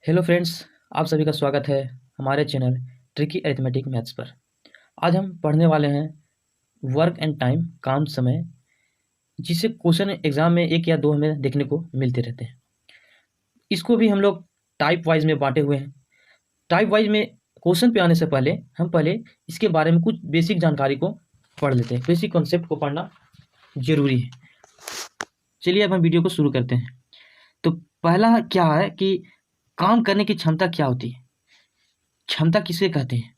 Hello friends, आप सभी का स्वागत है हमारे चैनल ट्रिकी अरिथमेटिक मैथ्स पर। आज हम पढ़ने वाले हैं वर्क एंड टाइम, काम समय, जिसे क्वेश्चन एग्जाम में एक या दो हमें देखने को मिलते रहते हैं। इसको भी हम लोग टाइप वाइज में बांटे हुए हैं। टाइप वाइज में क्वेश्चन पे आने से पहले हम पहले इसके बारे में कुछ बेसिक जानकारी को पढ़ लेते हैं। बेसिक कॉन्सेप्ट को पढ़ना जरूरी है। चलिए अब हम वीडियो को शुरू करते हैं। तो पहला क्या है कि काम करने की क्षमता क्या होती है। क्षमता किसे कहते हैं?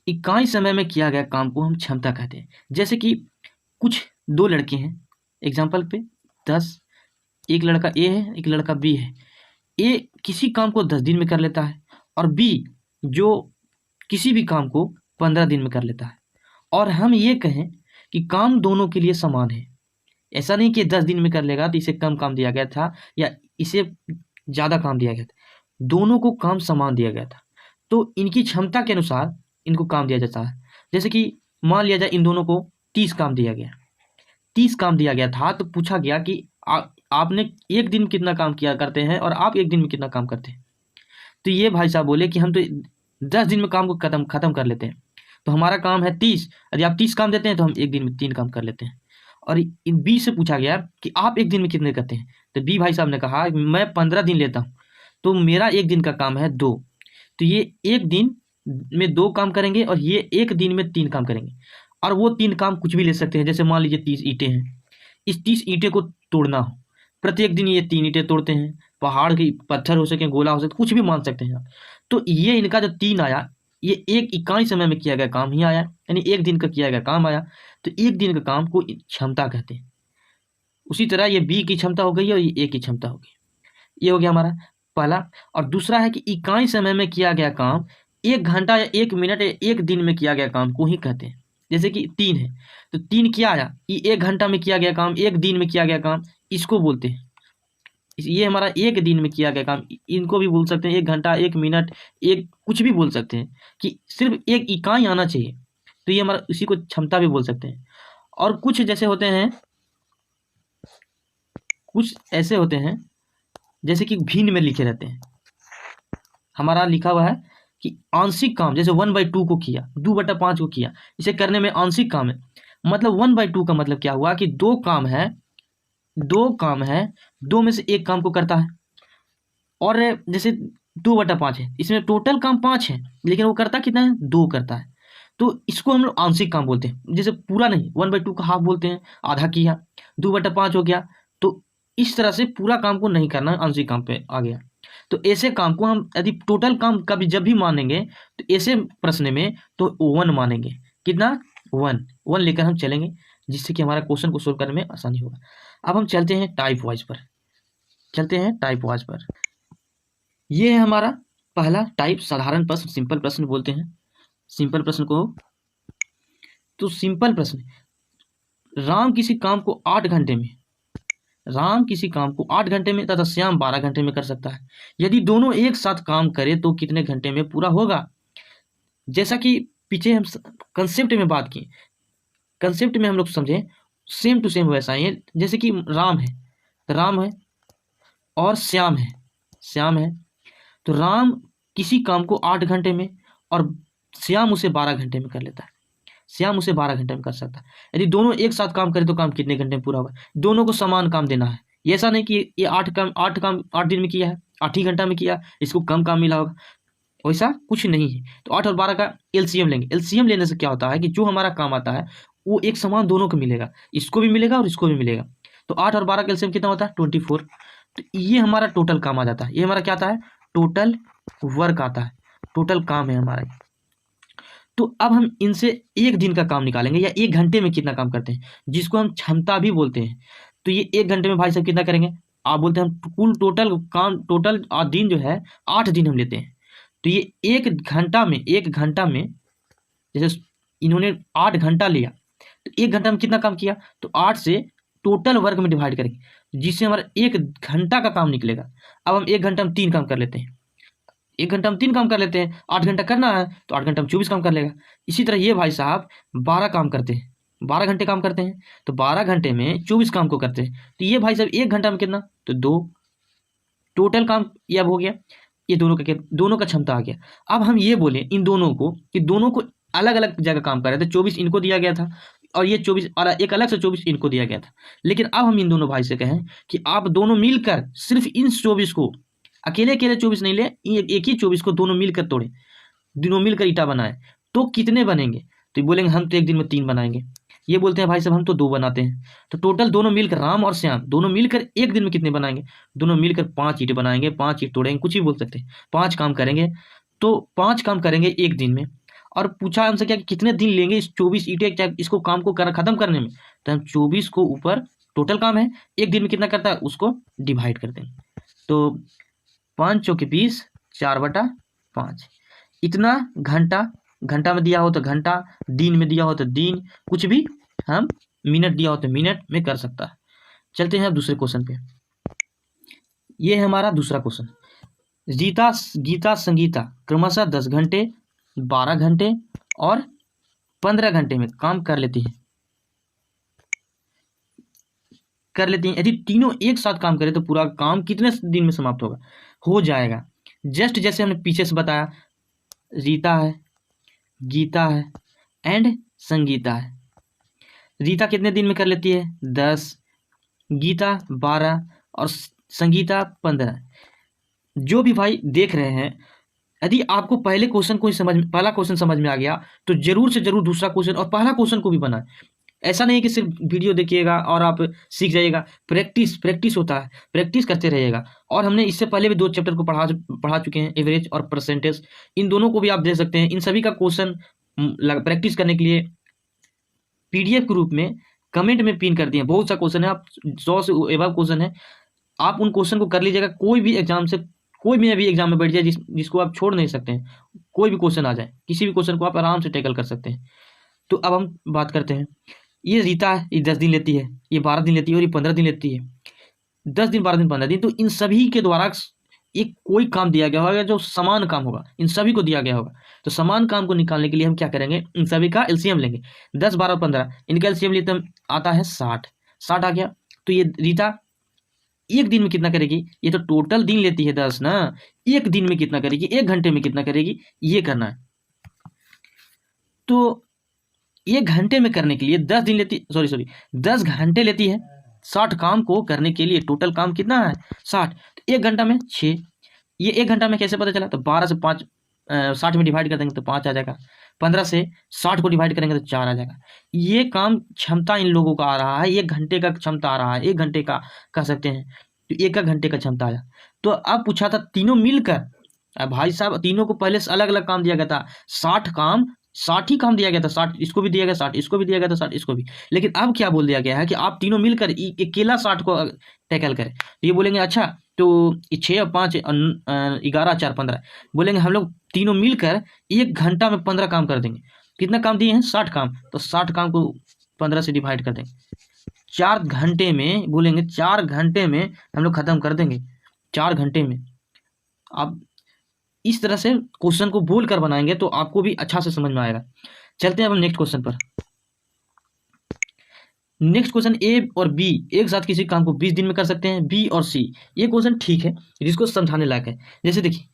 इकाई समय में किया गया काम को हम क्षमता कहते हैं। जैसे कि कुछ दो लड़के हैं, एग्जाम्पल पे 10, एक लड़का ए है, एक लड़का बी है। ए किसी काम को 10 दिन में कर लेता है और बी जो किसी भी काम को 15 दिन में कर लेता है। और हम ये कहें कि काम दोनों के लिए समान है। ऐसा नहीं कि 10 दिन में कर लेगा तो इसे कम काम दिया गया था या इसे ज़्यादा काम दिया गया था। दोनों को काम समान दिया गया था, तो इनकी क्षमता के अनुसार इनको काम दिया जाता है। जैसे कि मान लिया जाए इन दोनों को 30 काम दिया गया, 30 काम दिया गया था, तो पूछा गया कि आपने एक दिन कितना काम किया करते हैं और आप एक दिन में कितना काम करते हैं। तो ये भाई साहब बोले कि हम तो 10 दिन में काम को खत्म कर लेते हैं, तो हमारा काम है 30। यदि आप 30 काम देते हैं तो हम एक दिन में 3 काम कर लेते हैं। और इन बी से पूछा गया कि आप एक दिन में कितने करते हैं, तो बी भाई साहब ने कहा मैं 15 दिन लेता हूँ, तो मेरा एक दिन का काम है 2। तो ये एक दिन में 2 काम करेंगे और ये एक दिन में 3 काम करेंगे। और वो 3 काम कुछ भी ले सकते हैं। जैसे मान लीजिए 30 ईंटें हैं, इस 30 ईंटें को तोड़ना हो, प्रत्येक दिन ये 3 ईंटें तोड़ते हैं। पहाड़ की पत्थर हो सके, गोला हो सके, कुछ भी मान सकते हैं आप। तो ये इनका जो 3 आया, ये एक इकाई समय में किया गया काम ही आया, यानी एक दिन का किया गया काम आया। तो एक दिन का काम को क्षमता कहते हैं। उसी तरह ये बी की क्षमता हो गई और ये ए की क्षमता हो गई। ये हो गया हमारा पहला। और दूसरा है कि इकाई समय में किया गया काम 1 घंटा या 1 मिनट या 1 दिन में किया गया काम को ही कहते हैं। जैसे कि 3 है, तो 3 क्या आया, ये 1 घंटा में किया गया काम, 1 दिन में किया गया काम, इसको बोलते हैं। ये हमारा 1 दिन में किया गया काम, इनको भी बोल सकते हैं 1 घंटा, 1 मिनट, एक कुछ भी बोल सकते हैं, कि सिर्फ एक इकाई आना चाहिए। तो ये हमारा इसी को क्षमता भी बोल सकते हैं। और कुछ जैसे होते हैं, कुछ ऐसे होते हैं जैसे कि भिन्न में लिखे रहते हैं। हमारा लिखा हुआ है कि आंशिक काम, जैसे 1/2 को किया, 2/5 को किया, इसे करने में आंशिक काम है। मतलब 1/2 का मतलब क्या हुआ कि 2 काम है, 2 काम है, 2 में से 1 काम को करता है। और जैसे 2/5 है, इसमें टोटल काम 5 है, लेकिन वो करता कितना है, 2 करता है। तो इसको हम लोग आंशिक काम बोलते हैं। जैसे पूरा नहीं, 1/2 का हाफ बोलते हैं, आधा किया, 2/5 हो गया। तो इस तरह से पूरा काम को नहीं करना, आंशिक काम पे आ गया। तो ऐसे काम को हम यदि टोटल काम कभी जब भी मानेंगे तो ऐसे प्रश्न में तो 1 मानेंगे। कितना, 1 लेकर हम चलेंगे, जिससे कि हमारा क्वेश्चन को सोल्व करने में आसानी होगा। अब हम चलते हैं टाइप वाइज पर, ये है हमारा पहला टाइप, साधारण प्रश्न, सिंपल प्रश्न बोलते हैं। सिंपल प्रश्न को, तो सिंपल प्रश्न, राम किसी काम को 8 घंटे में, राम किसी काम को 8 घंटे में तथा श्याम 12 घंटे में कर सकता है। यदि दोनों एक साथ काम करें तो कितने घंटे में पूरा होगा। जैसा कि पीछे हम कंसेप्ट में बात की, कंसेप्ट में हम लोग समझे, सेम टू सेम वैसा ही है। जैसे कि राम है और श्याम है। तो राम किसी काम को 8 घंटे में और श्याम उसे 12 घंटे में कर लेता है। श्याम उसे 12 घंटे में कर सकता है। यदि दोनों एक साथ काम करें तो काम कितने घंटे में पूरा होगा। दोनों को समान काम देना है। ये ऐसा नहीं कि ये 8 दिन में किया है, 8 ही घंटा में किया, इसको कम काम मिला होगा, वैसा कुछ नहीं है। तो 8 और 12 का एलसीएम लेंगे। एलसीएम लेने से क्या होता है कि जो हमारा काम आता है वो एक समान दोनों को मिलेगा, इसको भी मिलेगा और इसको भी मिलेगा। तो 8 और 12 का एलसीएम कितना होता है, 24। तो ये हमारा टोटल काम आ जाता है। ये हमारा क्या आता है, टोटल वर्क आता है, टोटल काम है हमारा। तो अब हम इनसे एक दिन का काम निकालेंगे या 1 घंटे में कितना काम करते हैं, जिसको हम क्षमता भी बोलते हैं। तो ये 1 घंटे में भाई साहब कितना करेंगे, आप बोलते हैं हम कुल टोटल काम, टोटल दिन जो है 8 दिन हम लेते हैं। तो ये 1 घंटा में जैसे इन्होंने 8 घंटा लिया, तो 1 घंटा में कितना काम किया, तो 8 से टोटल वर्क में डिवाइड करेंगे, जिससे हमारा 1 घंटा का काम निकलेगा। अब हम 1 घंटा में 3 काम कर लेते हैं, 1 घंटा में 3 काम कर लेते हैं। 8 घंटा करना है तो 8 घंटा में 24 काम कर लेगा। इसी तरह ये भाई साहब 12 काम करते हैं, 12 घंटे काम करते हैं, तो 12 घंटे में 24 काम को करते हैं। तो ये भाई साहब 1 घंटा में कितना, तो 2, टोटल काम ये अब हो गया, ये दोनों का क्षमता आ गया। अब हम ये बोले इन दोनों को कि दोनों को अलग अलग जगह काम कर रहे थे, 24 इनको दिया गया था और ये 24 और एक अलग से 24 इनको दिया गया था। लेकिन अब हम इन दोनों भाई से कहें कि आप दोनों मिलकर सिर्फ इन 24 को, अकेले अकेले 24 नहीं ले, एक ही 24 को दोनों मिलकर तोड़े, दोनों मिलकर ईटा बनाए, तो कितने बनेंगे? तो बोलेंगे हम तो एक दिन में 3 बनाएंगे। ये बोलते हैं भाई साहब हम तो 2 बनाते हैं। तो टोटल दोनों मिलकर, राम और श्याम दोनों मिलकर एक दिन में कितने बनाएंगे? दोनों मिलकर 5 ईंट बनाएंगे, 5 ईंट तोड़ेंगे, कुछ भी बोल सकते हैं। 5 काम करेंगे, तो 5 काम करेंगे एक दिन में। और पूछा हमसे क्या कि कितने दिन लेंगे इस 24 ईंटें इसको काम को खत्म करने में? तो हम 24 को ऊपर टोटल काम है, एक दिन में कितना करता है उसको डिवाइड कर देंगे। तो 5 चौके 20, 4/5 इतना घंटा, घंटा में दिया हो तो घंटा, दिन में दिया हो तो दिन, कुछ भी हम मिनट दिया हो तो मिनट में कर सकता है। चलते हैं अब दूसरे क्वेश्चन पे। ये है हमारा दूसरा क्वेश्चन। गीता गीता संगीता क्रमशः 10 घंटे, 12 घंटे और 15 घंटे में काम कर लेती है। यदि तीनों एक साथ काम करें तो पूरा काम कितने दिन में समाप्त होगा? हो जाएगा जस्ट जैसे हमने पीछे से बताया, रीता है, गीता है एंड संगीता है। रीता कितने दिन में कर लेती है? 10, गीता 12 और संगीता 15। जो भी भाई देख रहे हैं, यदि आपको पहले क्वेश्चन को पहला क्वेश्चन समझ में आ गया तो जरूर से जरूर दूसरा क्वेश्चन और पहला क्वेश्चन को भी बनाएं। ऐसा नहीं है कि सिर्फ वीडियो देखिएगा और आप सीख जाइएगा। प्रैक्टिस होता है, प्रैक्टिस करते रहिएगा। और हमने इससे पहले भी 2 चैप्टर को पढ़ा चुके हैं, एवरेज और परसेंटेज। इन दोनों को भी आप देख सकते हैं। इन सभी का क्वेश्चन प्रैक्टिस करने के लिए PDF के रूप में कमेंट में पिन कर दिए। बहुत सा क्वेश्चन है, आप 100 से एबव क्वेश्चन है, आप उन क्वेश्चन को कर लीजिएगा। कोई भी एग्जाम से, कोई भी एग्जाम में बैठ जाए जिसको आप छोड़ नहीं सकते हैं। कोई भी क्वेश्चन आ जाए, किसी भी क्वेश्चन को आप आराम से टैकल कर सकते हैं। तो अब हम बात करते हैं। ये रीता है, ये 10 दिन लेती है, ये 12 दिन लेती है और ये 15 दिन लेती है। 10 दिन, 12 दिन, 15 दिन। तो इन सभी के द्वारा एक कोई काम दिया गया होगा जो समान काम होगा, इन सभी को दिया गया होगा। तो समान काम को निकालने के लिए हम क्या करेंगे? इन सभी का एलसीएम लेंगे। 10, 12, 15 इनका एलसीएम लेते आता है 60। 60 आ गया। तो ये रीता एक दिन में कितना करेगी? ये तो टोटल दिन लेती है 10 ना, एक दिन में कितना करेगी, एक घंटे में कितना करेगी, ये करना है। तो एक घंटे में करने के लिए 10 दिन लेती, 10 घंटे लेती है 60 काम को करने के लिए। टोटल काम कितना है? 60। तो 1 घंटा में 6। ये 1 घंटा में कैसे पता चला? तो 12 से 5 60 में डिवाइड कर देंगे तो 5 आ जाएगा। 15 से 60 को डिवाइड करेंगे तो 4 आ जाएगा। ये काम क्षमता इन लोगों का आ रहा है, 1 घंटे का क्षमता आ रहा है, 1 घंटे का कह सकते हैं। तो 1 घंटे का क्षमता आया। तो अब पूछा था तीनों मिलकर, अब भाई साहब तीनों को पहले से अलग अलग काम दिया गया था। 60 ही काम दिया गया था। 60 इसको भी दिया गया, 60 इसको भी दिया गया था, 60 इसको भी। लेकिन अब क्या बोल दिया गया है कि आप तीनों मिलकर अकेला 60 को टैकल करें। तो ये बोलेंगे अच्छा, तो 6 और 5 11, 4, 15 बोलेंगे हम लोग तीनों मिलकर 1 घंटा में 15 काम कर देंगे। कितना काम दिए हैं? 60 काम। तो 60 काम को 15 से डिवाइड कर देंगे। 4 घंटे में बोलेंगे, 4 घंटे में हम लोग खत्म कर देंगे। 4 घंटे में। आप इस तरह से क्वेश्चन को बोल कर बनाएंगे तो आपको भी अच्छा से समझ में आएगा। चलते हैं अब नेक्स्ट क्वेश्चन पर। नेक्स्ट क्वेश्चन, ए और बी एक साथ किसी काम को 20 दिन में कर सकते हैं, बी और सी। ये क्वेश्चन ठीक है, जिसको समझाने लायक है। जैसे देखिए,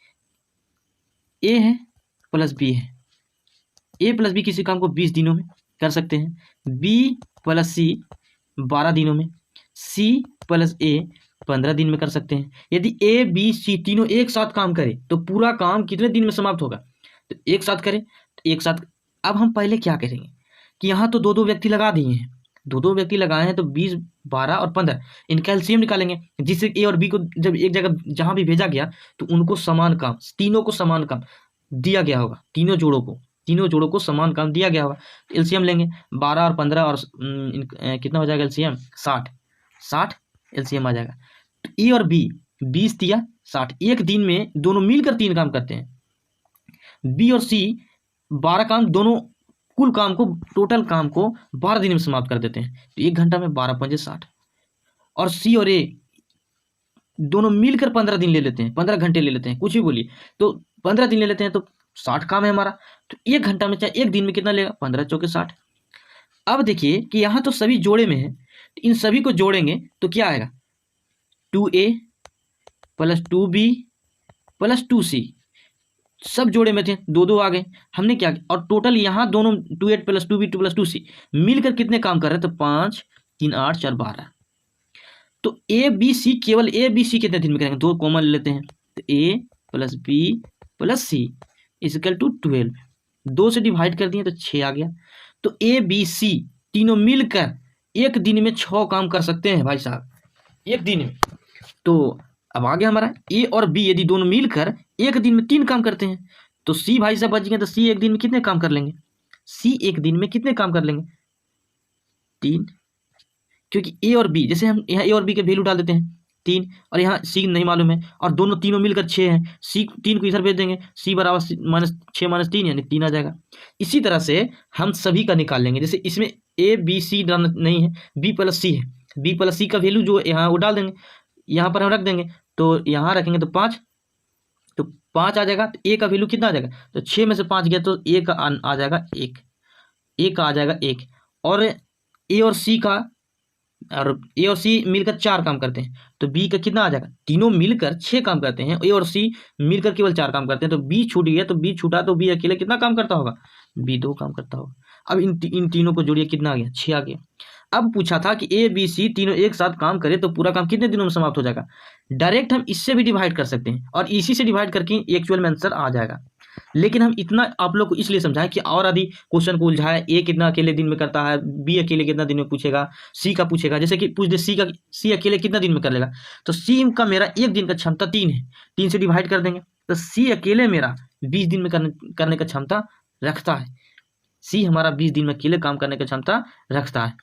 ए है प्लस बी है, ए प्लस बी किसी काम को 20 दिनों में कर सकते हैं, बी प्लस सी 12 दिनों में, सी प्लस ए 15 दिन में कर सकते हैं। यदि ए बी सी तीनों एक साथ काम करें तो पूरा काम कितने दिन में समाप्त होगा? तो एक साथ करें तो एक साथ। अब हम पहले क्या करेंगे कि यहाँ तो 2-2 व्यक्ति लगा दिए हैं, 2-2 व्यक्ति लगाए हैं, तो 20, 12 और 15 इनका एलसीएम निकालेंगे। जिससे ए और बी को जब एक जगह जहां भी भेजा गया तो उनको समान काम, तीनों को समान काम दिया गया होगा। तीनों जोड़ों को समान काम दिया गया होगा। एलसीएम लेंगे 12 और 15 और कितना हो जाएगा एलसीएम? 60 एलसीएम आ जाएगा। तो ए और बी 20 दिया 60, एक दिन में दोनों मिलकर 3 काम करते हैं। बी और सी 12 काम, दोनों कुल काम को, टोटल काम को 12 दिन में समाप्त कर देते हैं। तो 1 घंटा में 12 पंजे 60। और सी और ए दोनों मिलकर 15 दिन ले लेते हैं, 15 घंटे ले लेते हैं, कुछ भी बोलिए। तो 15 दिन ले लेते हैं तो 60 काम है हमारा। तो 1 घंटा में चाहे एक दिन में कितना लेगा? 15 चौके 60। अब देखिए कि यहाँ तो सभी जोड़े में है, इन सभी को जोड़ेंगे तो क्या आएगा? 2a plus 2b plus 2c, सब जोड़े में थे, दो दो आ गए। हमने क्या किया, और टोटल यहाँ दोनों 2 8 प्लस 2b 2 प्लस 2c मिलकर कितने काम कर रहे हैं, तो 5 3 8 4 12। तो ए बी सी, केवल ए बी सी कितने दिन में करेंगे, दो कॉमन ले लेते हैं, तो A plus B plus C equal to 12, 2 से डिवाइड कर दिए तो 6 आ गया। तो ए बी सी तीनों मिलकर एक दिन में 6 काम कर सकते हैं भाई साहब, एक दिन में। तो अब आ गया हमारा ए और बी, यदि दोनों मिलकर एक दिन में 3 काम करते हैं, तो सी भाई साहब बच गए, तो सी एक दिन में कितने काम कर लेंगे, सी एक दिन में कितने काम कर लेंगे, 3, क्योंकि ए और बी, जैसे हम यहाँ ए और बी के वैल्यू डाल देते हैं 3, और यहाँ सी नहीं मालूम है, और दोनों तीनों मिलकर 6 हैं, सी 3 को इधर भेज देंगे, सी बराबर -6 - 3 यानी 3 आ जाएगा। इसी तरह से हम सभी का निकाल लेंगे, जैसे इसमें ए बी सी नहीं है, बी प्लस सी है, बी प्लस सी का वैल्यू जो यहाँ वो डाल देंगे, यहाँ पर हम रख देंगे, तो यहाँ रखेंगे तो 5, तो 5 आ जाएगा। तो ए का वैल्यू कितना आ जाएगा, तो 6 में से 5 गया तो ए का आ जाएगा 1, ए का आ जाएगा 1, और ए और सी का, और ए और सी मिलकर 4 काम करते हैं, तो बी का कितना आ जाएगा, तीनों मिलकर 6 काम करते हैं, ए और सी मिलकर केवल 4 काम करते हैं, तो बी छूट गया, तो बी छूटा तो बी अकेले कितना काम करता होगा, बी 2 काम करता होगा। अब इन तीनों को जोड़िए, कितना आ गया, 6 आ गया। अब पूछा था कि ए बी सी तीनों एक साथ काम करे तो पूरा काम कितने दिनों में समाप्त हो जाएगा। डायरेक्ट हम इससे भी डिवाइड कर सकते हैं और इसी से डिवाइड करके एक्चुअल में आंसर आ जाएगा, लेकिन हम इतना आप लोग को इसलिए समझाएं कि और यदि क्वेश्चन को उलझाए, ए कितना अकेले दिन में करता है, बी अकेले कितना दिन में पूछेगा, सी का पूछेगा, जैसे कि पूछ दे सी अकेले कितना दिन में कर लेगा, तो सी का मेरा एक दिन का क्षमता 3 है, 3 से डिवाइड कर देंगे, तो सी अकेले मेरा 20 दिन में करने का क्षमता रखता है, सी हमारा 20 दिन में अकेले काम करने का क्षमता रखता है।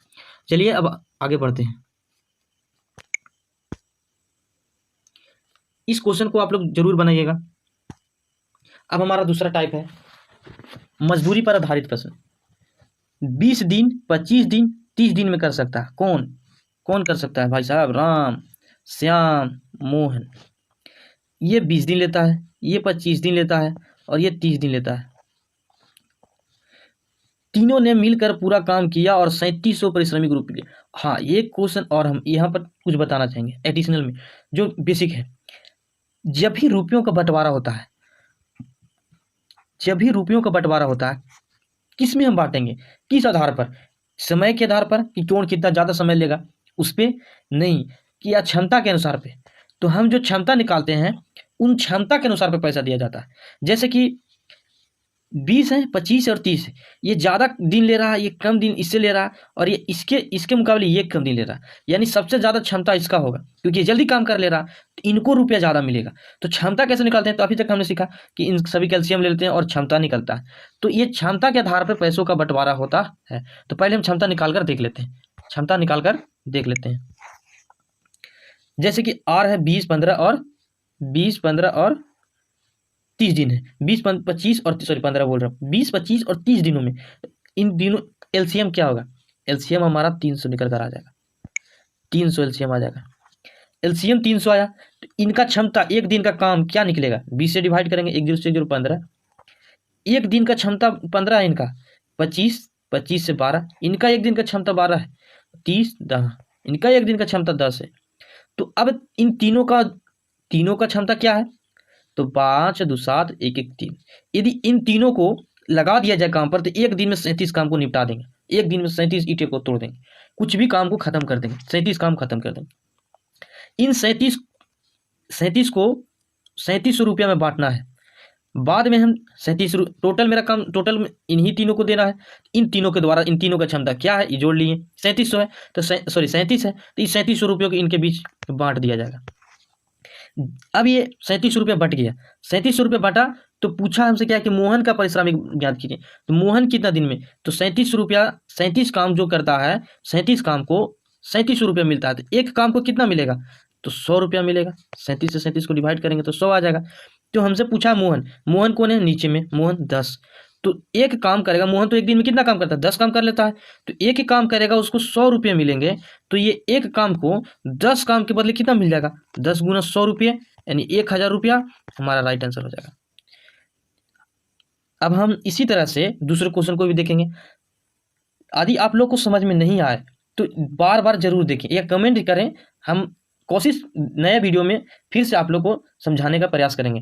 चलिए अब आगे बढ़ते हैं। इस क्वेश्चन को आप लोग जरूर बनाइएगा। अब हमारा दूसरा टाइप है मजदूरी पर आधारित प्रश्न। 20 दिन 25 दिन 30 दिन में कर सकता है कौन, कौन कर सकता है भाई साहब, राम श्याम मोहन। ये 20 दिन लेता है, ये 25 दिन लेता है, और ये 30 दिन लेता है। तीनों ने मिलकर पूरा काम किया और 3700 परिश्रमिक रुपये। हाँ, ये क्वेश्चन और हम यहाँ पर कुछ बताना चाहेंगे एडिशनल में, जो बेसिक है। जब भी रुपयों का बंटवारा होता है, जब भी रुपयों का बंटवारा होता है, किस में हम बांटेंगे, किस आधार पर, समय के आधार पर कि कौन कितना ज़्यादा समय लेगा उस पर नहीं, कि या क्षमता के अनुसार पे। तो हम जो क्षमता निकालते हैं उन क्षमता के अनुसार पे पैसा दिया जाता है। जैसे कि 20 है, 25 और 30 है, ये ज़्यादा दिन ले रहा है, ये कम दिन इससे ले रहा है, और ये इसके मुकाबले ये कम दिन ले रहा है, यानी सबसे ज़्यादा क्षमता इसका होगा क्योंकि ये जल्दी काम कर ले रहा है, तो इनको रुपया ज़्यादा मिलेगा। तो क्षमता कैसे निकालते हैं, तो अभी तक हमने सीखा कि इन सभी कैल्शियम ले लेते हैं और क्षमता निकलता है। तो ये क्षमता के आधार पर पैसों का बंटवारा होता है। तो पहले हम क्षमता निकाल कर देख लेते हैं, क्षमता निकाल कर देख लेते हैं। जैसे कि आर है 20 15 और 30 दिन है, 20 25 और 15 बोल रहा हूँ, 20 25 और 30 दिनों में इन दिनों एलसीएम क्या होगा, एलसीएम हमारा 300 निकल कर आ जाएगा, 300 एलसीएम आ जाएगा। एलसीएम 300 आया तो इनका क्षमता एक दिन का काम क्या निकलेगा, 20 से डिवाइड करेंगे, 1 0 से 0 15, एक दिन का क्षमता 15 है इनका, 25 से 12, इनका एक दिन का क्षमता 12 है, 30 10, इनका एक दिन का क्षमता 10 है। तो अब इन तीनों का क्षमता क्या है, तो 5 2 7 1 1 3। यदि इन तीनों को लगा दिया जाए काम पर तो एक दिन में 37 काम को निपटा देंगे, एक दिन में 37 ईंटें को तोड़ देंगे, कुछ भी काम को खत्म कर देंगे, 37 काम खत्म कर देंगे। इन 37 को 3700 रुपया में बांटना है, बाद में हम 37 टोटल मेरा काम टोटल में इन्हीं तीनों को देना है। इन तीनों के द्वारा इन तीनों का क्षमता क्या है ये जोड़ लिए, 3700 है तो 37 है, तो इस 3700 रुपयों के इनके बीच बांट दिया जाएगा। अब ये 3700 रुपया बट गया, 3700 रुपया बटा तो पूछा हमसे क्या कि मोहन का पारिश्रमिक ज्ञात कीजिए। तो मोहन कितना दिन में, तो 3700 रुपया, 37 काम जो करता है 37 काम को 3700 रुपया मिलता है, तो एक काम को कितना मिलेगा, तो 100 रुपया मिलेगा। 37 से 37 को डिवाइड करेंगे तो 100 आ जाएगा। तो हमसे पूछा मोहन कौन है, नीचे में मोहन 10, तो एक काम करेगा मोहन, तो एक दिन में कितना काम करता है, 10 काम कर लेता है, तो एक ही काम करेगा उसको 100 रुपये मिलेंगे। तो ये एक काम को 10 काम के बदले कितना मिल जाएगा, 10 गुना 100 रुपये यानी 1000 रुपया हमारा राइट आंसर हो जाएगा। अब हम इसी तरह से दूसरे क्वेश्चन को भी देखेंगे। यदि आप लोग को समझ में नहीं आए तो बार बार जरूर देखें या कमेंट करें, हम कोशिश नए वीडियो में फिर से आप लोग को समझाने का प्रयास करेंगे।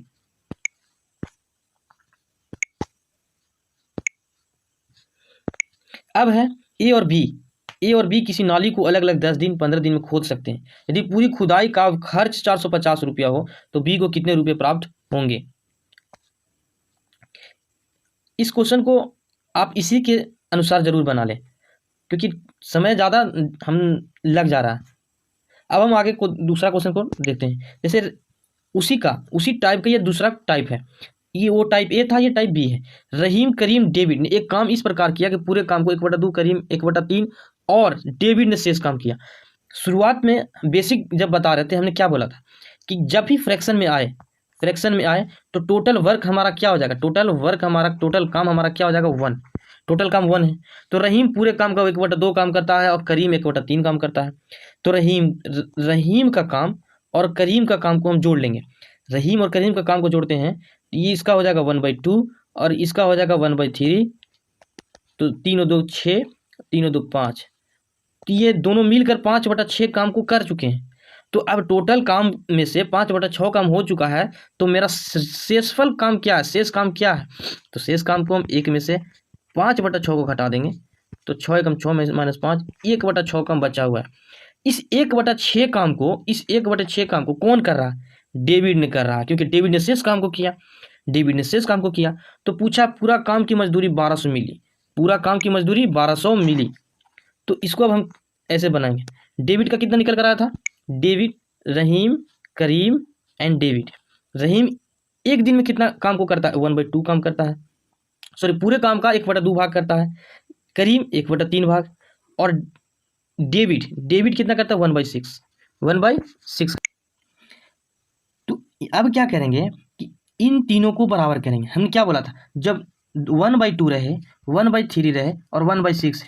अब है ए और बी। ए और बी किसी नाली को अलग अलग 10 दिन 15 दिन में खोद सकते हैं। यदि पूरी खुदाई का खर्च 450 रुपया हो तो बी को कितने रुपए प्राप्त होंगे। इस क्वेश्चन को आप इसी के अनुसार जरूर बना लें, क्योंकि समय ज़्यादा हम लग जा रहा है। अब हम आगे को दूसरा क्वेश्चन को देखते हैं। जैसे उसी टाइप का ये दूसरा टाइप है। ये वो टाइप ए था, ये टाइप बी है। रहीम, करीम, डेविड ने एक काम इस प्रकार किया कि पूरे काम को 1/2, करीम 1/3 और डेविड ने शेष काम किया। शुरुआत में बेसिक जब बता रहे थे हमने क्या बोला था कि जब भी फ्रैक्शन में आए तो टोटल वर्क हमारा क्या हो जाएगा, टोटल काम हमारा क्या हो जाएगा, 1। टोटल काम 1 है। तो रहीम पूरे काम का 1/2 काम करता है और करीम 1/3 काम करता है। तो रहीम का काम और करीम का काम को हम जोड़ लेंगे। रहीम और करीम का काम को जोड़ते हैं, ये इसका हो जाएगा 1/2 और इसका हो जाएगा 1/3। तो 3 और 2 6, 3 और 2 5। तो ये दोनों मिलकर 5/6 काम को कर चुके हैं। तो अब टोटल काम में से 5/6 काम हो चुका है। तो मेरा शेषफल काम क्या है, शेष काम क्या है, तो शेष काम को हम 1 में से 5/6 को घटा देंगे। तो 6 एकम 6 में -5, 1/6 काम बचा हुआ है। इस 1/6 काम को कौन कर रहा है, डेविड ने कर रहा है, क्योंकि डेविड ने शेष काम को किया। तो पूछा पूरा काम की मजदूरी 1200 मिली, पूरा काम की मजदूरी 1200 मिली। तो इसको अब हम ऐसे बनाएंगे। डेविड का कितना निकल कर आया था, David, Rahim, Karim and David. Rahim एक दिन में कितना काम को करता है, 1/2 काम करता है। सॉरी, पूरे काम का 1/2 भाग करता है। करीम 1/3 भाग। और डेविड कितना करता है, 1/6। तो अब क्या करेंगे कि इन तीनों को बराबर करेंगे। हमने क्या बोला था, जब 1/2 रहे, 1/3 रहे और 1/6 है,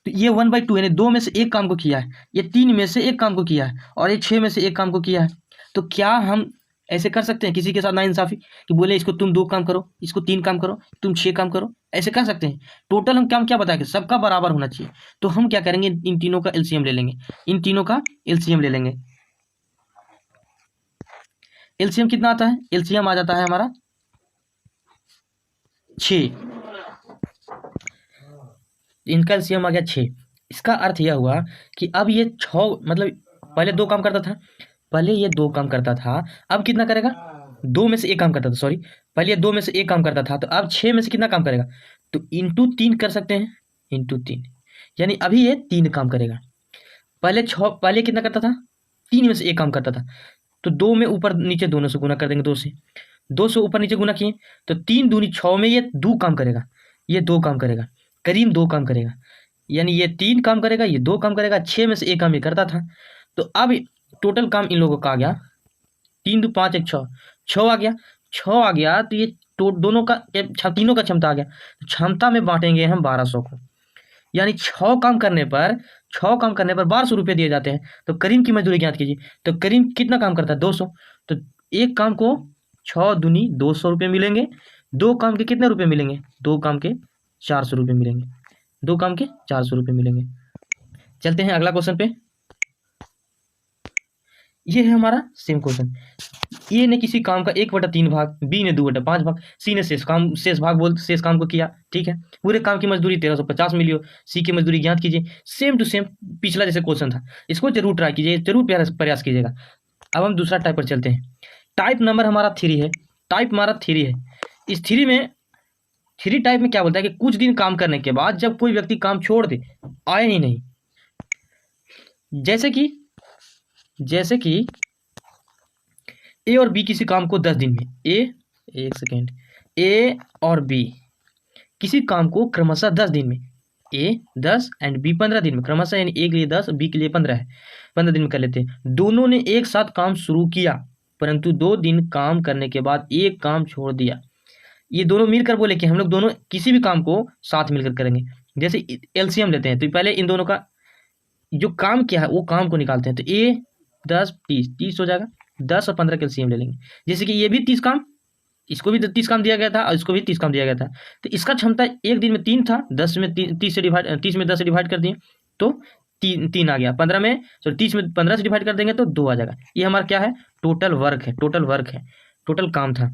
तो ये 1/2 यानी 2 में से एक काम को किया है, ये 3 में से एक काम को किया है और ये 6 में से एक काम को किया है। तो क्या हम ऐसे कर सकते हैं किसी के साथ नाइंसाफी कि बोले इसको तुम 2 काम करो, इसको 3 काम करो, तुम 6 काम करो, ऐसे कर सकते हैं। टोटल हम काम क्या बताएंगे, सबका बराबर होना चाहिए। तो हम क्या करेंगे, इन तीनों का एलसीएम ले लेंगे। एलसीएम कितना आता है, एलसीएम आ जाता है हमारा 6। इनका एलसीएम आ गया 6। इसका अर्थ यह हुआ कि अब ये 6 मतलब पहले 2 काम करता था, अब कितना करेगा, 2 में से एक काम करता था, सॉरी, पहले 2 में से एक काम करता था, तो अब 6 में से कितना काम करेगा, तो इंटू 3 कर सकते हैं, इंटू 3, यानी अभी ये 3 काम करेगा। पहले कितना करता था, 3 में से एक काम करता था, तो 2 में ऊपर नीचे दोनों से गुना कर देंगे, 2 से ऊपर नीचे गुना किए तो 3 दूनी 6 में ये 2 काम करेगा, ये 2 काम करेगा। करीम 2 काम करेगा, यानी ये 3 काम करेगा, ये 2 काम करेगा। 6 में से एक काम ये करता था। तो अब टोटल काम इन लोगों का आ गया 3 2 5 1 6, 6 आ गया। तो ये दोनों का तीनों का क्षमता आ गया। क्षमता में बांटेंगे हम 1200 को, यानी 6 काम करने पर 1200 रुपये दिए जाते हैं। तो करीम की मजदूरी ज्ञात कीजिए। तो करीम कितना काम करता है, 200। तो एक काम को 6 दूनी 200 रुपये मिलेंगे। 2 काम के कितने रुपये मिलेंगे, 2 काम के 400 रुपये मिलेंगे, 2 काम के 400 रुपये मिलेंगे। चलते हैं अगला क्वेश्चन पे। ये है हमारा सेम क्वेश्चन। ए ने किसी काम का 1/3 भाग, बी ने 2/5 भाग, सी ने शेष काम को किया, ठीक है। पूरे काम की मजदूरी 1350 मिली हो। सी की मजदूरी ज्ञात कीजिए। सेम टू सेम पिछला जैसे क्वेश्चन था, इसको जरूर ट्राई कीजिए, जरूर प्रयास कीजिएगा। अब हम दूसरा टाइप पर चलते हैं। टाइप नंबर हमारा 3 है। इस 3 टाइप में क्या बोलता है कि कुछ दिन काम करने के बाद जब कोई व्यक्ति काम छोड़ दे, आए ही नहीं, जैसे कि ए और बी किसी काम को 10 दिन में, ए और बी किसी काम को क्रमशः 10 दिन में, ए 10 एंड बी 15 दिन में क्रमशः, यानी ए के लिए 10 बी के लिए 15 है, 15 दिन में कर लेते हैं। दोनों ने एक साथ काम शुरू किया, परंतु 2 दिन काम करने के बाद एक काम छोड़ दिया। ये दोनों मिलकर बोले कि हम लोग दोनों किसी भी काम को साथ मिलकर करेंगे। जैसे एलसीएम लेते हैं, तो पहले इन दोनों का जो काम क्या है वो काम को निकालते हैं। तो ए 10 30 हो जाएगा, 10 और 15 का एलसीएम ले लेंगे। जैसे कि ये भी 30 काम, इसको भी 30 काम दिया गया था और इसको भी 30 काम दिया गया था। तो इसका क्षमता एक दिन में 3 था, 10 में 10 से डिवाइड कर दिए, तो तीन आ गया, 15 में, सॉरी 30 में 15 से डिवाइड कर देंगे तो 2 आ जाएगा। ये हमारा क्या है, टोटल वर्क है, टोटल वर्क है, टोटल काम था।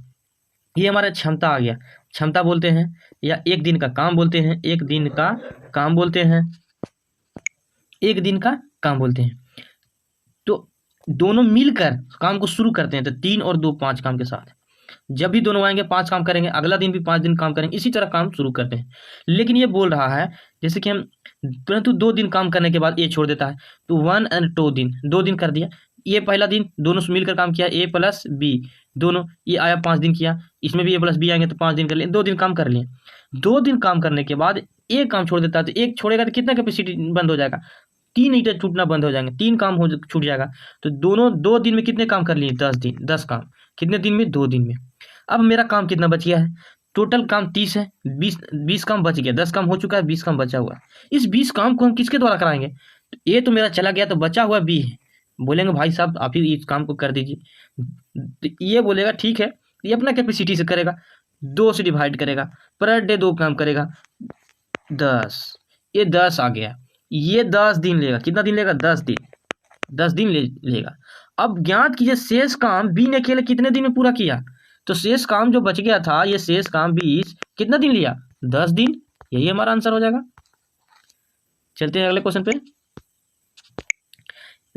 ये हमारा क्षमता आ गया, क्षमता बोलते हैं, या एक दिन का काम बोलते हैं, एक दिन का काम बोलते हैं, एक दिन का काम बोलते हैं। तो दोनों मिलकर काम को शुरू करते हैं, तो 3 और 2 5 काम के साथ। जब भी दोनों आएंगे 5 काम करेंगे, अगला दिन भी 5 दिन काम करेंगे, इसी तरह काम शुरू करते हैं। लेकिन ये बोल रहा है जैसे कि हम, परंतु 2 दिन काम करने के बाद ए छोड़ देता है, तो 1 एंड 2 दिन, 2 दिन कर दिया। ये पहला दिन दोनों से मिलकर काम किया, ए प्लस बी दोनों, ये आया 5 दिन किया, इसमें भी ए प्लस बी आएंगे तो 5 दिन कर लिए, 2 दिन काम कर लिए। 2 दिन काम करने के बाद एक काम छोड़ देता है, तो एक छोड़ेगा तो कितना कैपेसिटी बंद हो जाएगा, 3 ईंटें टूटना बंद हो जाएंगे, 3 काम हो छूट जाएगा। तो दोनों 2 दिन में कितने काम कर लिए, 10 दिन, 10 काम, कितने दिन में, 2 दिन में। अब मेरा काम कितना बच गया है, टोटल काम 30 है, 20 काम बच गया, 10 काम हो चुका है, 20 काम बचा हुआ है। इस 20 काम को हम किसके द्वारा कराएंगे, तो ये तो मेरा चला गया, तो बचा हुआ बी है। बोलेंगे भाई साहब आप ही इस काम को कर दीजिए, तो ये बोलेगा ठीक है, ये अपना कैपेसिटी से करेगा, 2 से डिवाइड करेगा, पर डे 2 काम करेगा, 10, ये 10 आ गया। ये 10 दिन लेगा, कितना दिन लेगा, 10 दिन, 10 दिन लेगा। अब ज्ञात कीजिए शेष काम बी ने अकेले कितने दिन में पूरा किया, तो शेष काम जो बच गया था, ये शेष काम 20 कितना दिन लिया, 10 दिन। यही हमारा आंसर हो जाएगा। चलते हैं अगले क्वेश्चन पे।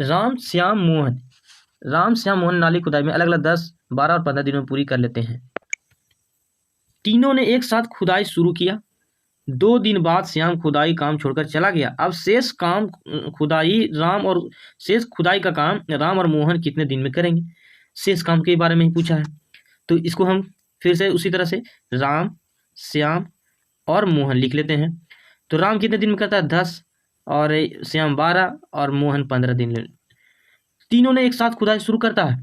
राम श्याम मोहन नाली खुदाई में अलग अलग 10, 12 और 15 दिनों में पूरी कर लेते हैं। तीनों ने एक साथ खुदाई शुरू किया, 2 दिन बाद श्याम खुदाई काम छोड़कर चला गया। अब शेष काम खुदाई शेष खुदाई का काम राम और मोहन कितने दिन में करेंगे। शेष काम के बारे में ही पूछा है, तो इसको हम फिर से उसी तरह से राम, श्याम और मोहन लिख लेते हैं। तो राम कितने दिन में करता है, 10, और श्याम 12 और मोहन 15 दिन। तीनों ने एक साथ खुदाई शुरू करता है,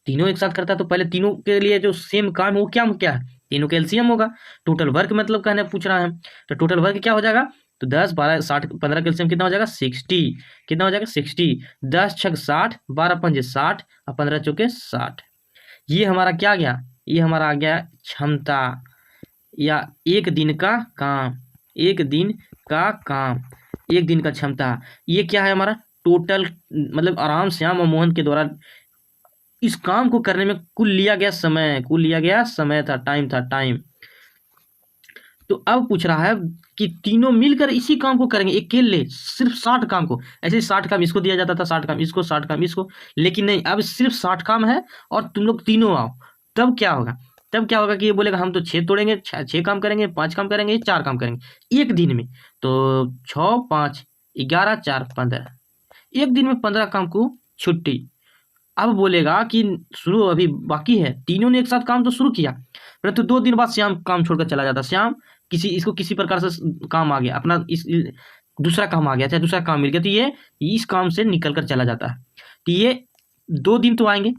तीनों एक साथ करता है, तो पहले तीनों के लिए जो सेम काम है वो क्या है, तीनों का एलसीएम होगा। टोटल वर्क मतलब कहने पूछ रहा है, तो टोटल वर्क क्या हो जाएगा, तो 10, 12, 60, 15 का एलसीएम कितना हो जाएगा, 60, कितना हो जाएगा, 60, 10 छक 60, 12 पंजे 60 और 15 चौके 60। ये हमारा क्या गया, ये हमारा आ गया क्षमता, या एक दिन का काम, एक दिन का काम, एक दिन का क्षमता। ये क्या है हमारा टोटल, मतलब आराम श्याम और मोहन के द्वारा इस काम को करने में कुल लिया गया समय था, टाइम। तो अब पूछ रहा है कि तीनों मिलकर इसी काम को करेंगे, अकेले सिर्फ 60 काम को। ऐसे 60 काम इसको दिया जाता था, 60 काम इसको, 60 काम इसको, लेकिन नहीं, अब सिर्फ 60 काम है और तुम लोग तीनों आओ। तब क्या होगा कि ये बोलेगा हम तो 6 तोड़ेंगे, 6 काम करेंगे, 5 काम करेंगे, 4 काम करेंगे एक दिन में। तो 6, 5, 11, 4, 15, एक दिन में 15 काम को छुट्टी। अब बोलेगा कि शुरू अभी बाकी है, तीनों ने एक साथ काम तो शुरू किया, परंतु 2 दिन बाद श्याम काम छोड़कर चला जाता। श्याम इसको किसी प्रकार से काम आ गया, अपना दूसरा काम आ गया, चाहे दूसरा काम मिल गया, तो ये इस काम से निकल कर चला जाता है। तो ये 2 दिन तो आएंगे,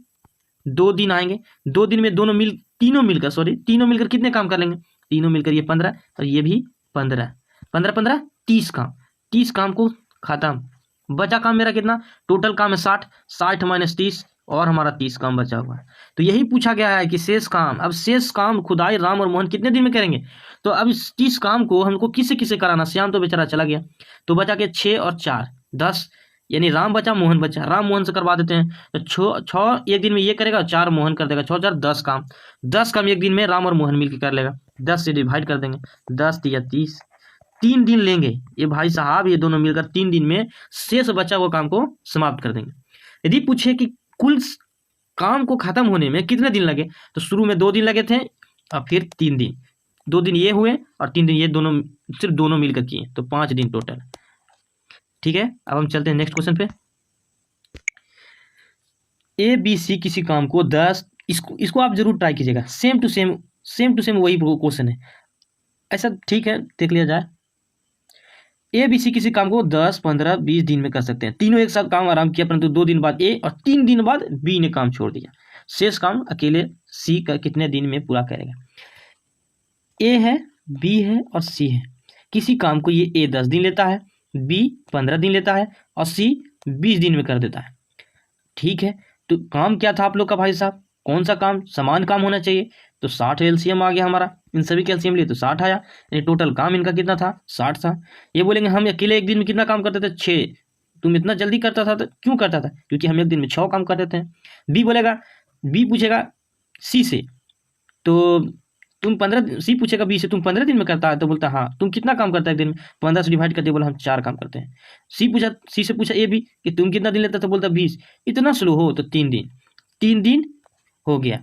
2 दिन आएंगे, 2 दिन में तीनों मिलकर कितने काम कर लेंगे, तीनों मिलकर ये 15 और ये भी 15, 15, 30 काम, 30 काम को खत्म। बचा काम मेरा कितना, टोटल काम है 60, 60 माइनस 30 और हमारा 30 काम बचा हुआ है। तो यही पूछा गया है कि शेष काम, अब शेष काम खुदाई राम और मोहन कितने दिन में करेंगे। तो अब इस 30 काम को हमको किसे कराना, श्याम तो बेचारा चला गया, तो बचा के 6 और 4 10, यानी राम बचा मोहन बचा, राम मोहन से करवा देते हैं। तो 6 एक दिन में ये करेगा, 4 मोहन कर देगा, 6 4 10 काम, 10 काम एक दिन में राम और मोहन मिलकर कर लेगा। 10 से डिवाइड कर देंगे, 10 या 30, 3 दिन लेंगे ये भाई साहब, ये दोनों मिलकर 3 दिन में शेष बचा हुआ काम को समाप्त कर देंगे। यदि पूछे कि कुल काम को खत्म होने में कितने दिन लगे, तो शुरू में 2 दिन लगे थे और फिर 3 दिन, 2 दिन ये हुए और 3 दिन ये दोनों, सिर्फ दोनों मिलकर किए, तो 5 दिन टोटल। ठीक है, अब हम चलते हैं नेक्स्ट क्वेश्चन पे। ABC किसी काम को 10, इसको आप जरूर ट्राई कीजिएगा, सेम टू सेम वही क्वेश्चन है, ऐसा ठीक है, देख लिया जाए। ABC किसी काम को 10, 15, 20 दिन में कर सकते हैं। तीनों एक साथ काम आराम किया, परंतु 2 दिन बाद A और 3 दिन बाद B ने काम छोड़ दिया। शेष काम अकेले C का कितने दिन में पूरा करेगा। A है, B है और C है। किसी काम को ये A 10 दिन लेता है, B 15 दिन लेता है और C 20 दिन में कर देता है। ठीक है, तो काम क्या था आप लोग का भाई साहब, कौन सा काम, समान काम होना चाहिए, तो 60 एलसीएम आ गया हमारा, इन सभी के एलसीएम लिए तो 60 आया, यानी टोटल काम इनका कितना था, 60 था। ये बोलेंगे हम अकेले एक दिन में कितना काम करते थे, 6, तुम इतना जल्दी करता था तो क्यों करता था? क्योंकि हम एक दिन में 6 काम कर देते हैं। बी पूछेगा सी से, तो तुम 15, सी पूछेगा बी से, तुम 15 दिन में करता है? तो बोलता हाँ। तुम कितना काम करता है एक दिन में? 15 से डिवाइड कर दिया, बोला हम 4 काम करते हैं। सी से पूछा ए बी कि तुम कितना दिन लेता? तो बोलता 20। इतना स्लो हो तो 3 दिन। 3 दिन हो गया।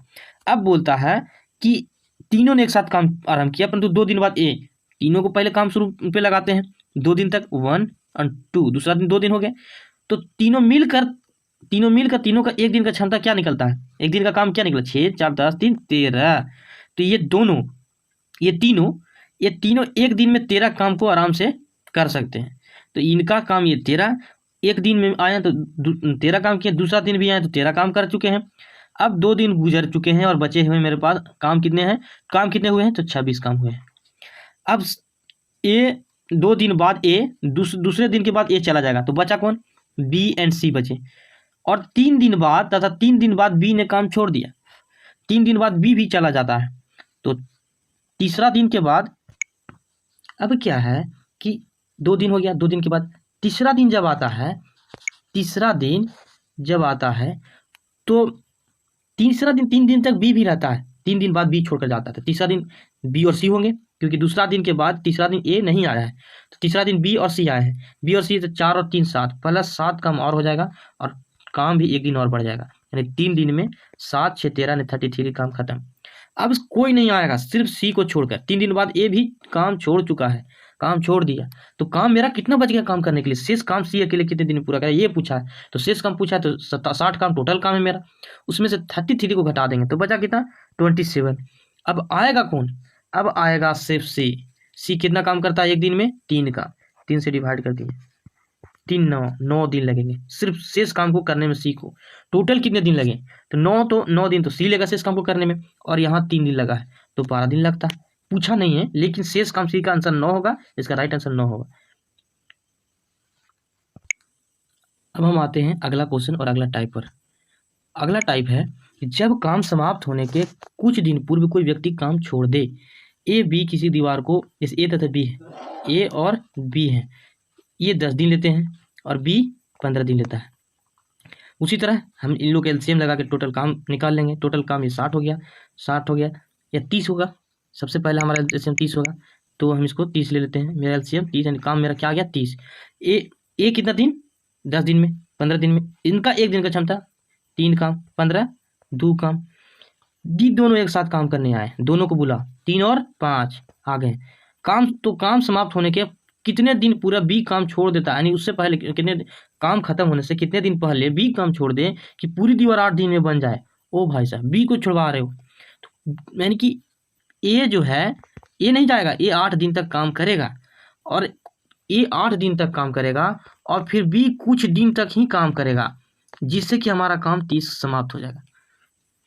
अब बोलता है कि तीनों ने एक साथ काम आरंभ किया, परंतु 2 दिन बाद ए। तीनों को पहले काम शुरू पे लगाते हैं 2 दिन तक, 1 और 2, दूसरा दिन 2 दिन हो गए। तो तीनों मिलकर तीनों का एक दिन का क्षमता क्या निकलता है? एक दिन का काम क्या निकला? 6 4 10 3 13। तो ये तीनों एक दिन में 13 काम को आराम से कर सकते हैं। तो इनका काम ये 13 एक दिन में आए तो 13 काम किए, दूसरा दिन भी आए तो 13 काम कर चुके हैं। अब 2 दिन गुजर चुके हैं और बचे हुए मेरे पास काम कितने हुए हैं? तो 26 काम हुए हैं। अब ए 2 दिन बाद दूसरे दिन के बाद ए चला जाएगा, तो बचा कौन? बी एंड सी बचे। और 3 दिन बाद बी ने काम छोड़ दिया। 3 दिन बाद बी भी चला जाता है। तो तीसरा दिन के बाद अब क्या है कि 2 दिन हो गया। 2 दिन के बाद तीसरा दिन जब आता है तो तीसरा दिन 3 दिन तक बी भी रहता है। 3 दिन बाद बी छोड़कर जाता है। तीसरा दिन बी और सी होंगे, क्योंकि दूसरा दिन के बाद तीसरा दिन ए नहीं आया है, तो तीसरा दिन बी और सी आए हैं। बी और सी तो 4 और 3 7 प्लस 7 काम और हो जाएगा, और काम भी एक दिन और बढ़ जाएगा। यानी 3 दिन में 7 6 13 ने 33 काम खत्म। अब कोई नहीं आएगा सिर्फ सी को छोड़कर। 3 दिन बाद ए भी काम छोड़ चुका है, काम छोड़ दिया। तो काम मेरा कितना बच गया काम करने के लिए? शेष काम सी अकेले कितने दिन में पूरा करेगा ये पूछा है। तो शेष काम पूछा है तो 60 काम टोटल काम है मेरा, उसमें से 33 को घटा देंगे तो बचा कितना? 27। अब आएगा कौन? अब आएगा सिर्फ सी कितना काम करता है एक दिन में? 3 का। 3 से डिवाइड कर दिए, 3 9 दिन लगेंगे सिर्फ शेष काम को करने में सी को। टोटल कितने दिन लगे? तो 9 दिन तो सी लेगा शेष काम को करने में, और यहाँ 3 दिन लगा है तो 12 दिन लगता है। पूछा नहीं है, लेकिन शेष काम सी का आंसर 9 होगा, इसका राइट आंसर 9 होगा। अब हम आते हैं अगला क्वेश्चन और अगला टाइप पर। अगला टाइप है कि जब काम समाप्त होने के कुछ दिन पूर्व कोई व्यक्ति काम छोड़ दे। ए बी किसी दीवार को, जैसे ए तथा बी है, ए और बी है, ये 10 दिन लेते हैं और बी 15 दिन लेता है। उसी तरह हम इन लोग एलसीएम लगा के टोटल काम निकाल लेंगे। टोटल काम ये 60 हो गया या 30 होगा। सबसे पहले हमारा एलसीएम 30 होगा, तो हम इसको 30 ले लेते हैं। मेरा एलसीएम 30, यानी काम मेरा क्या आ गया? 30। ए कितना दिन? 10 दिन में, 15 दिन में। इनका एक दिन का क्षमता 3 काम, 15 2 काम। दी दोनों एक साथ काम करने आए, दोनों को बुला, 3 और 5 आ गए काम। तो काम समाप्त होने के कितने दिन पूरा बी काम छोड़ देता है, यानी उससे पहले कितने काम खत्म होने से कितने दिन पहले बी काम छोड़ दे कि पूरी दीवार 8 दिन में बन जाए। ओ भाई साहब, बी को छुड़वा रहे हो, तो यानी कि ए जो है, ए नहीं जाएगा, ए 8 दिन तक काम करेगा, और ए 8 दिन तक काम करेगा, और फिर बी कुछ दिन तक ही काम करेगा, जिससे कि हमारा काम 30 समाप्त हो जाएगा।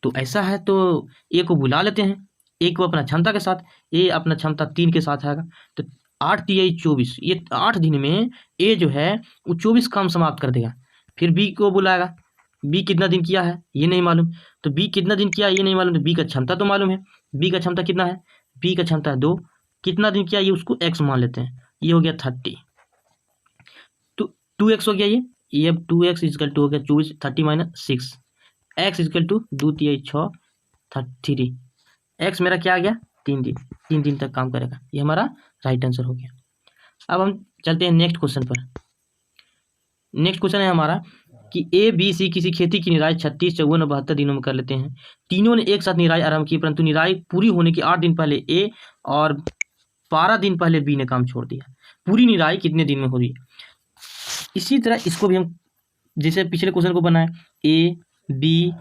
तो ऐसा है तो ए को बुला लेते हैं, ए को अपना क्षमता के साथ, ए अपना क्षमता 3 के साथ आएगा, तो 8 3 24, ये 8 दिन में ए जो है वो 24 काम समाप्त कर देगा। फिर बी को बुलाएगा, बी कितना दिन किया है ये नहीं मालूम, तो बी कितना दिन किया ये नहीं मालूम, तो बी का क्षमता तो मालूम है। बी का क्षमता कितना है? बी का क्षमता है 2। कितना दिन किया ये उसको एक्स मान लेते हैं, ये हो गया 30। तो 2x हो गया ये अब 2x इजकल टू हो गया 24, 30 minus 6, x is equal to 2 3 6 33। x मेरा क्या आ गया? 3 दिन। 3 दिन तक काम करेगा, ये हमारा राइट आंसर हो गया। अब हम चलते हैं नेक्स्ट क्वेश्चन पर। नेक्स्ट क्वेश्चन है हमारा कि ए बी सी किसी खेती की निराई 36 54 और 72 दिनों में कर लेते हैं। तीनों ने एक साथ निराई आरंभ की, परंतु निराई पूरी होने के 8 दिन पहले ए और 12 दिन पहले बी ने काम छोड़ दिया। पूरी निराई कितने दिन में हो रही है? इसी तरह इसको भी हम जैसे पिछले क्वेश्चन को बनाए, ए बी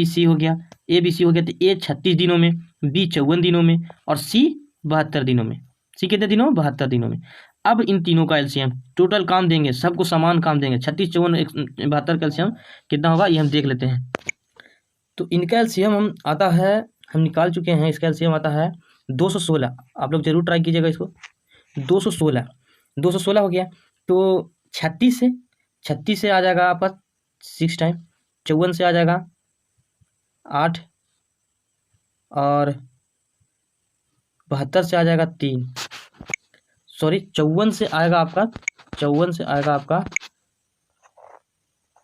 सी हो गया, तो ए 36 दिनों में, बी 54 दिनों में, और सी 72 दिनों में। सी कितने दिनों में? 72 दिनों में। अब इन तीनों का एलसीएम टोटल काम देंगे, सबको समान काम देंगे। 36 54 72 का एलसीएम कितना होगा ये हम देख लेते हैं। तो इनका एलसीएम हम आता है, हम निकाल चुके हैं। इसका एलसीएम आता है 216। आप लोग जरूर ट्राई कीजिएगा इसको। 216 हो गया। तो 36 से आ जाएगा आपका 6 टाइम, 54 से आ जाएगा 8, और 72 से आ जाएगा 3, सॉरी 54 से आएगा आपका 54 से आएगा आपका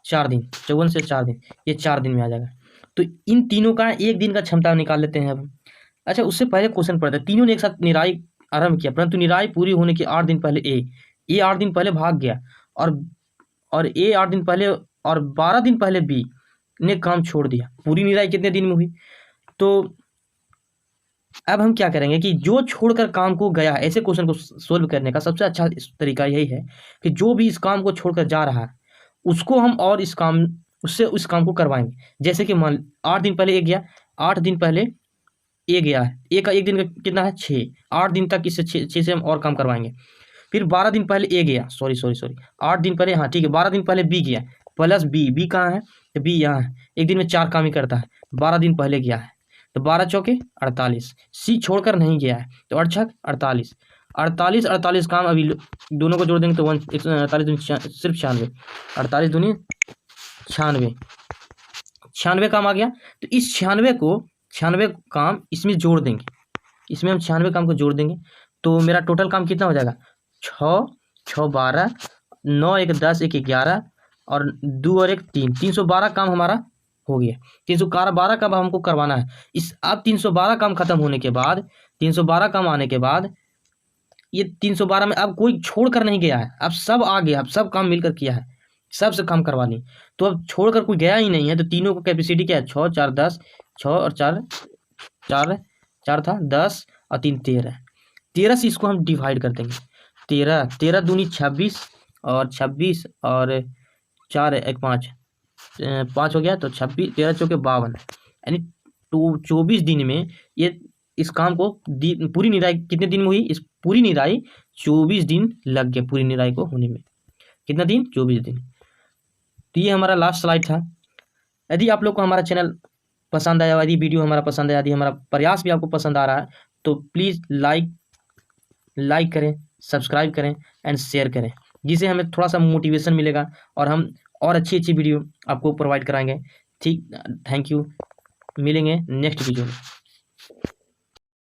4 दिन, 54 से 4 दिन, ये 4 दिन में आ जाएगा। तो इन तीनों का एक दिन का क्षमता निकाल लेते हैं अब। अच्छा, उससे पहले क्वेश्चन पढ़ते हैं। तीनों ने एक साथ निराई आरंभ किया, परंतु निराई पूरी होने के 8 दिन पहले ए 8 दिन पहले भाग गया, और ए 8 दिन पहले और 12 दिन पहले बी ने काम छोड़ दिया। पूरी निराई कितने दिन में हुई? तो अब हम क्या करेंगे कि जो छोड़कर काम को गया है, ऐसे क्वेश्चन को सोल्व करने का सबसे अच्छा तरीका यही है कि जो भी इस काम को छोड़कर जा रहा है उसको हम और इस काम उससे उस काम को करवाएंगे। जैसे कि मान 8 दिन पहले ए गया, 8 दिन पहले ए गया है, ए का एक दिन का कितना है 6, 8 दिन तक इससे 6 से हम और काम करवाएंगे। फिर 12 दिन पहले ए गया, सॉरी 8 दिन पहले, हाँ ठीक है, 12 दिन पहले बी गया, प्लस बी कहाँ है? तो बी यहाँ है, एक दिन में 4 काम ही करता है, 12 दिन पहले गया है, तो 12 चौके 48। सी छोड़कर नहीं गया है, तो 8 छक 48, 48 काम अभी दोनों को जोड़ देंगे तो 48 दूनी सिर्फ 96, 48 दूनी 96 काम आ गया। तो इस 96 काम इसमें जोड़ देंगे, इसमें हम 96 काम को जोड़ देंगे, तो मेरा टोटल काम कितना हो जाएगा? 6 6 12, 9 1 10, 1 11, और 2 और 1 3, 312 काम हमारा हो गया। 312 काम हमको करवाना है। इस अब 312 काम खत्म होने के बाद, 312 काम आने के बाद, ये 312 में अब कोई छोड़ कर नहीं गया है, अब सब आ गया, अब सब काम मिलकर किया है, सबसे काम करवा ली। तो अब छोड़कर कोई गया ही नहीं है, तो तीनों को कैपेसिटी क्या है? 6 4 10, 6 और 4 4 था 10 और 3 13 से इसको हम डिवाइड कर देंगे। 13 दूनी 26, और 26 और 4 1 5 5 हो गया, तो 26 13 चौके 52, यानी 24 दिन में ये इस काम को पूरी निराई कितने दिन में हुई? इस पूरी निराई 24 दिन लग गया, पूरी निराई को होने में कितना दिन? 24 दिन। तो ये हमारा लास्ट स्लाइड था। यदि आप लोग को हमारा चैनल पसंद आया, यदि वीडियो हमारा पसंद आया, यदि हमारा प्रयास भी आपको पसंद आ रहा है, तो प्लीज़ लाइक करें, सब्सक्राइब करें एंड शेयर करें, जिससे हमें थोड़ा सा मोटिवेशन मिलेगा और हम और अच्छी वीडियो आपको प्रोवाइड कराएंगे। ठीक, थैंक यू, मिलेंगे नेक्स्ट वीडियो में।